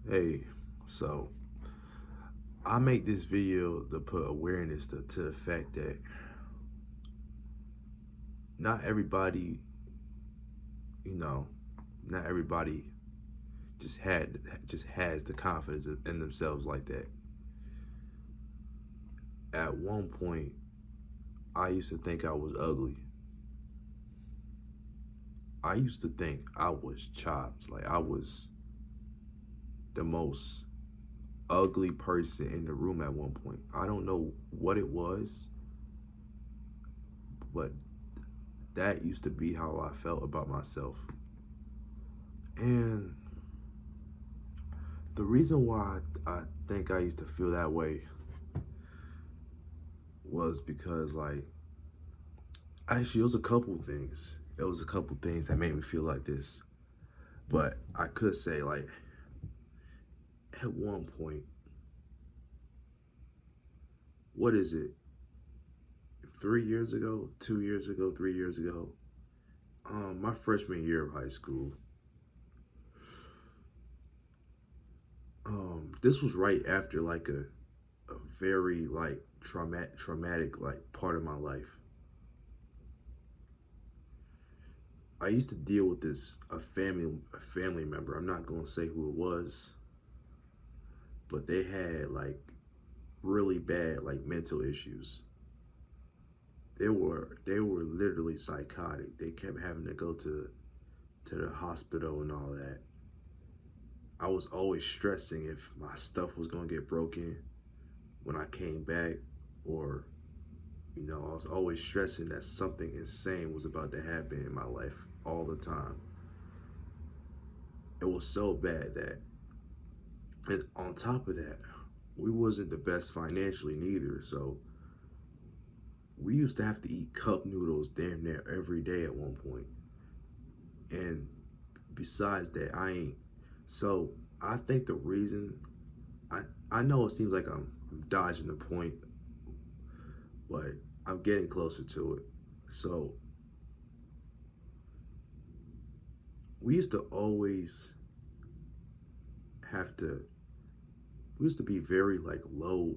Hey, so I make this video to put awareness to the fact that not everybody, you know, not everybody just has the confidence in themselves like that. At one point, I used to think I was ugly. I used to think I was chopped. Like I was the most ugly person in the room at one point. I don't know what it was, but that used to be how I felt about myself. And the reason why I think I used to feel that way was because, like, actually, it was a couple things. It was a couple things that made me feel like this. But I could say, like, at one point, what is it? 3 years ago, 2 years ago, 3 years ago, my freshman year of high school. This was right after like a very like traumatic like part of my life. I used to deal with this a family member. I'm not gonna say who it was, but they had like really bad like mental issues. They were literally psychotic. They kept having to go to the hospital and all that. I was always stressing if my stuff was gonna get broken when I came back, or I was always stressing that something insane was about to happen in my life all the time. It was so bad that, and on top of that, we wasn't the best financially neither. So we used to have to eat cup noodles damn near every day at one point. And besides that, I ain't. So I think the reason I I know it seems like I'm dodging the point, but I'm getting closer to it. So we used to always have to. We used to be very like low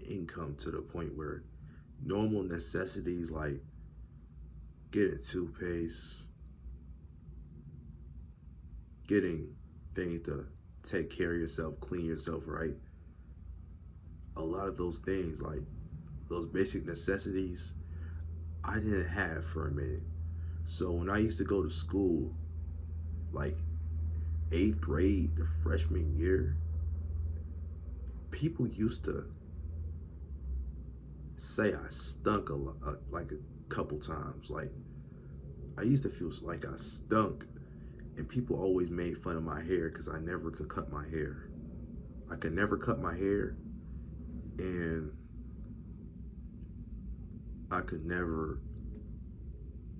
income to the point where normal necessities like getting toothpaste, getting things to take care of yourself, clean yourself right. A lot of those things, like those basic necessities, I didn't have for a minute. So when I used to go to school, like eighth grade, the freshman year, people used to say I stunk a lot, like a couple times. Like I used to feel like I stunk, and people always made fun of my hair because I never could cut my hair. I could never cut my hair, and I could never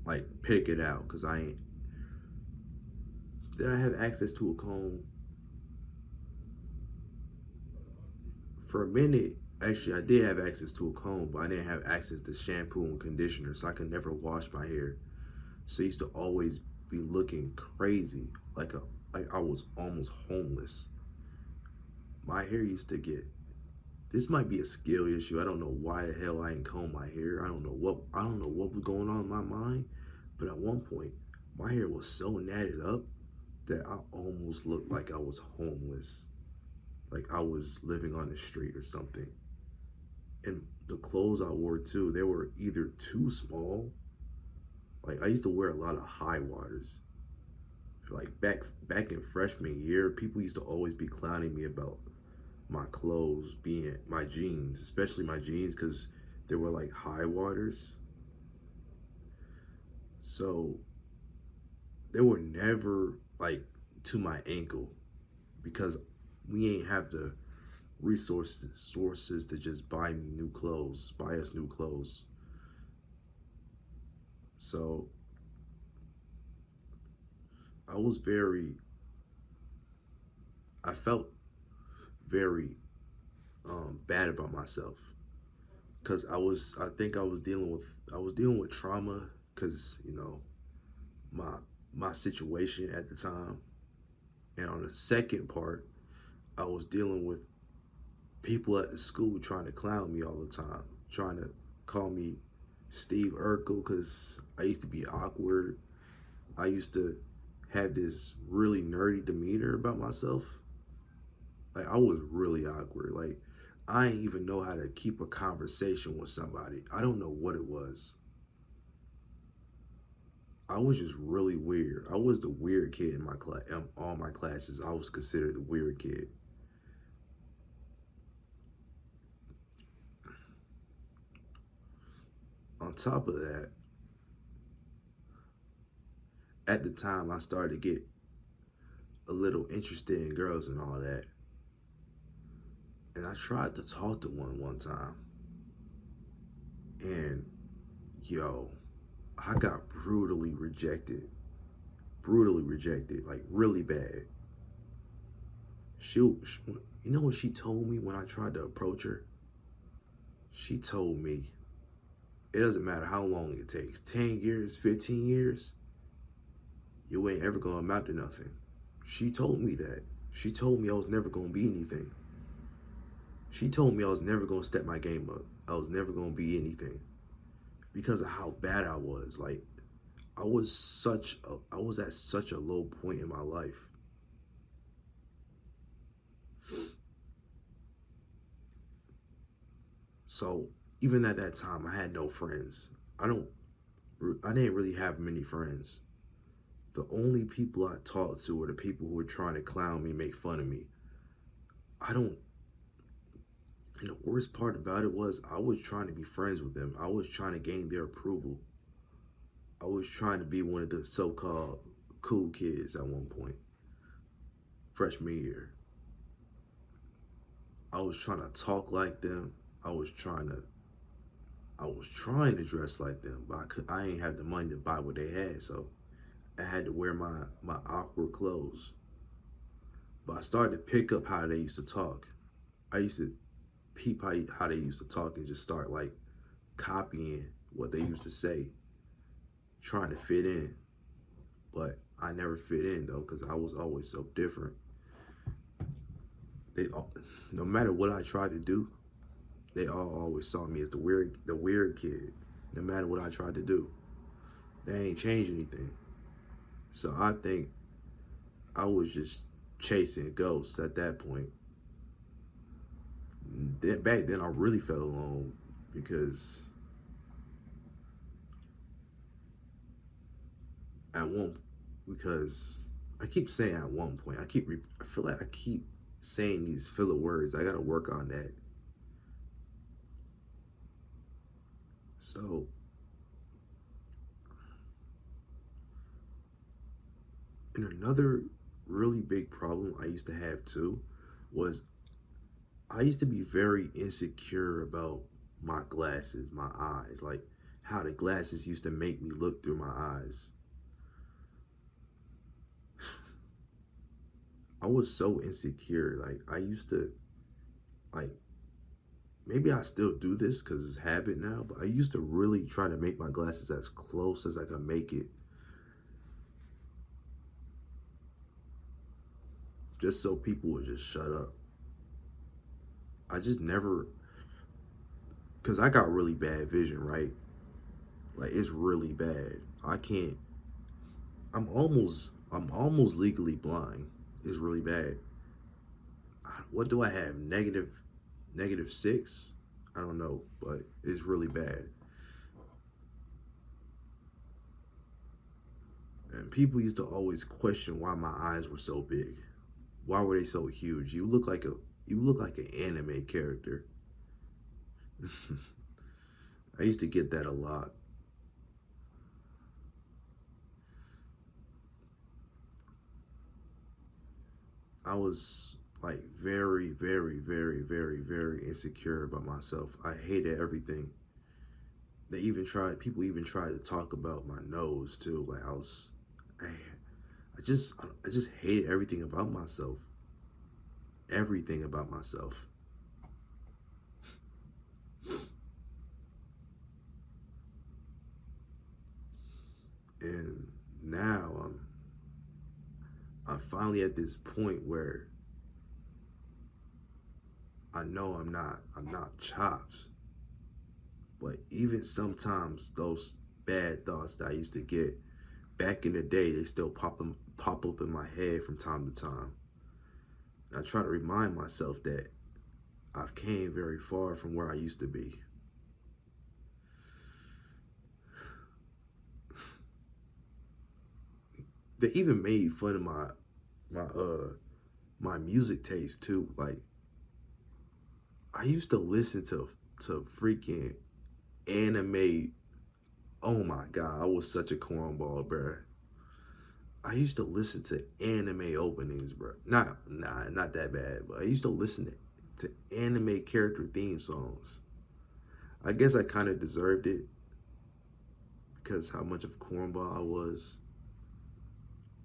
like pick it out because I ain't. Did I have access to a comb for a minute? Actually, I did have access to a comb, but I didn't have access to shampoo and conditioner, so I could never wash my hair. So I used to always be looking crazy, like I was almost homeless. My hair used to get. This might be a skill issue. I don't know why the hell I ain't comb my hair. I don't know what was going on in my mind. But at one point, my hair was so natted up that I almost looked like I was homeless, like I was living on the street or something. And the clothes I wore too, they were either too small. Like I used to wear a lot of high waters. Like back in freshman year, people used to always be clowning me about my clothes being my jeans, especially my jeans, because they were like high waters. So they were never like to my ankle because we ain't have the resources to just buy us new clothes. So I was very, I felt very bad about myself because I think I was dealing with trauma because my my situation at the time. And on the second part, I was dealing with people at the school trying to clown me all the time, trying to call me Steve Urkel because I used to be awkward. I used to have this really nerdy demeanor about myself. Like I was really awkward. Like I didn't even know how to keep a conversation with somebody. I don't know what it was. I was just really weird. I was the weird kid in my class. In all my classes, I was considered the weird kid. On top of that, at the time, I started to get a little interested in girls and all that. And I tried to talk to one time, and yo, I got brutally rejected, like really bad. She, you know what she told me when I tried to approach her? She told me it doesn't matter how long it takes, 10 years, 15 years, you ain't ever gonna amount to nothing. She told me that. She told me I was never gonna be anything. She told me I was never gonna step my game up. I was never gonna be anything because of how bad I was. Like I was at such a low point in my life. So even at that time, I had no friends. I don't. I didn't really have many friends. The only people I talked to were the people who were trying to clown me, make fun of me. I don't. And the worst part about it was I was trying to be friends with them. I was trying to gain their approval. I was trying to be one of the so-called cool kids at one point, freshman year. I was trying to talk like them. I was trying to I was trying to dress like them, but I ain't have the money to buy what they had, so I had to wear my awkward clothes. But I started to pick up how they used to talk. I used to peep how they used to talk and just start like copying what they used to say, trying to fit in. But I never fit in though, because I was always so different. They all, no matter what I tried to do, they all always saw me as the weird kid. No matter what I tried to do, they ain't changed anything. So I think I was just chasing ghosts at that point. Then back then I really felt alone because at one because I keep saying at one point I feel like I keep saying these filler words. I gotta work on that. So and another really big problem I used to have too was I used to be very insecure about my glasses, my eyes, like how the glasses used to make me look through my eyes. I was so insecure. Like I used to like maybe I still do this because it's habit now, but I used to really try to make my glasses as close as I could make it, just so people would just shut up. I just never, because I got really bad vision, right? Like it's really bad. I can't. I'm almost legally blind. It's really bad. What do I have? Negative six? I don't know, but it's really bad. And people used to always question why my eyes were so big. Why were they so huge? You look like an anime character. I used to get that a lot. I was like very insecure about myself. I hated everything. People even tried to talk about my nose too. I, I just hated everything about myself. Everything about myself. And now I'm finally at this point where I know I'm not Chops, but even sometimes those bad thoughts that I used to get back in the day, they still pop up in my head from time to time. I try to remind myself that I've came very far from where I used to be. They even made fun of my my music taste too. Like I used to listen to freaking anime. Oh my god, I was such a cornball, bro. I used to listen to anime openings, bro. Not that bad, but I used to listen to anime character theme songs. I guess I kind of deserved it because how much of a cornball I was.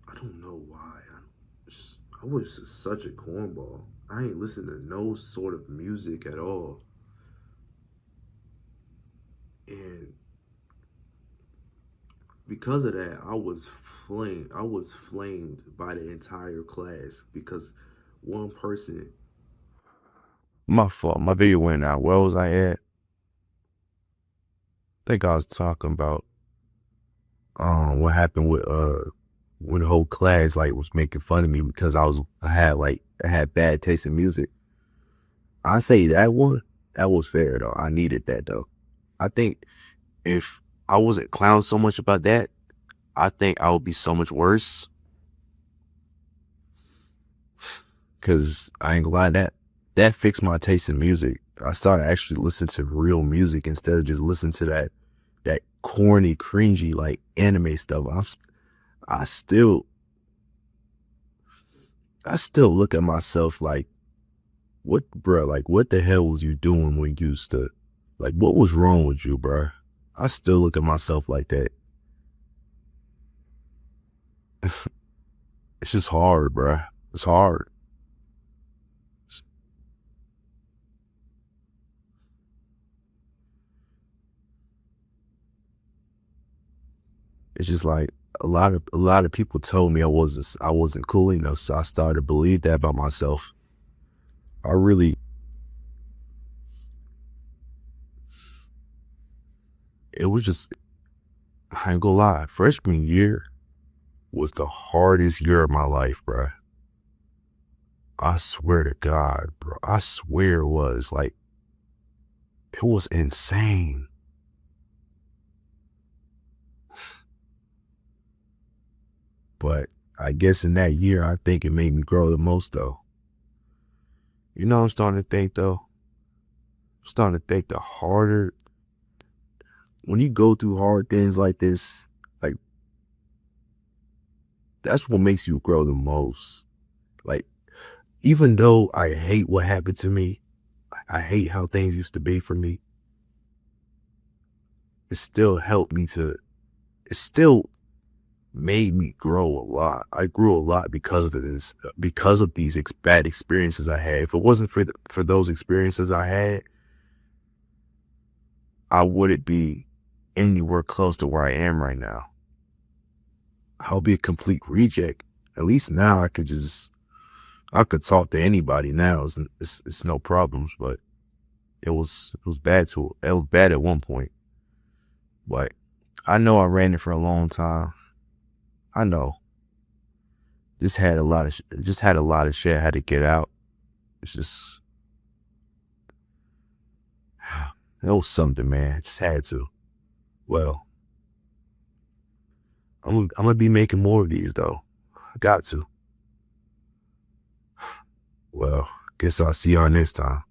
I don't know why. I was just such a cornball. I ain't listen to no sort of music at all, and because of that, I was flamed by the entire class because one person. My fault. My video went out. Where was I at? I think I was talking about what happened with when the whole class like was making fun of me because I had bad taste in music. I say that was fair though. I needed that though. I think if I wasn't clown so much about that, I think I would be so much worse. Cause I ain't gonna lie, that fixed my taste in music. I started actually listening to real music instead of just listening to that corny, cringy like anime stuff. I still I still look at myself like, what, bruh? Like, what the hell was you doing when you used to, like, what was wrong with you, bruh? I still look at myself like that. It's just hard, bruh. It's hard. It's just like a lot of people told me I wasn't cool enough, so I started to believe that about myself. I really, it was just, I ain't gonna lie, freshman year was the hardest year of my life, bruh. I swear to God, bro. I swear it was like, it was insane. But I guess in that year, I think it made me grow the most though. You know, I'm starting to think though, I'm starting to think the harder, when you go through hard things like this, like that's what makes you grow the most. Like, even though I hate what happened to me, I hate how things used to be for me, it still helped me to, it still made me grow a lot. I grew a lot because of this, because of these bad experiences I had. If it wasn't for those experiences I had, I wouldn't be anywhere close to where I am right now. I'll be a complete reject. At least now I could talk to anybody now. It's no problems, but it was bad at one point. But I know I ran it for a long time. I know. Just had a lot of shit I had to get out. It's just, it was something, man. Just had to. Well, I'm gonna be making more of these though. I got to. Well, guess I'll see y'all next time.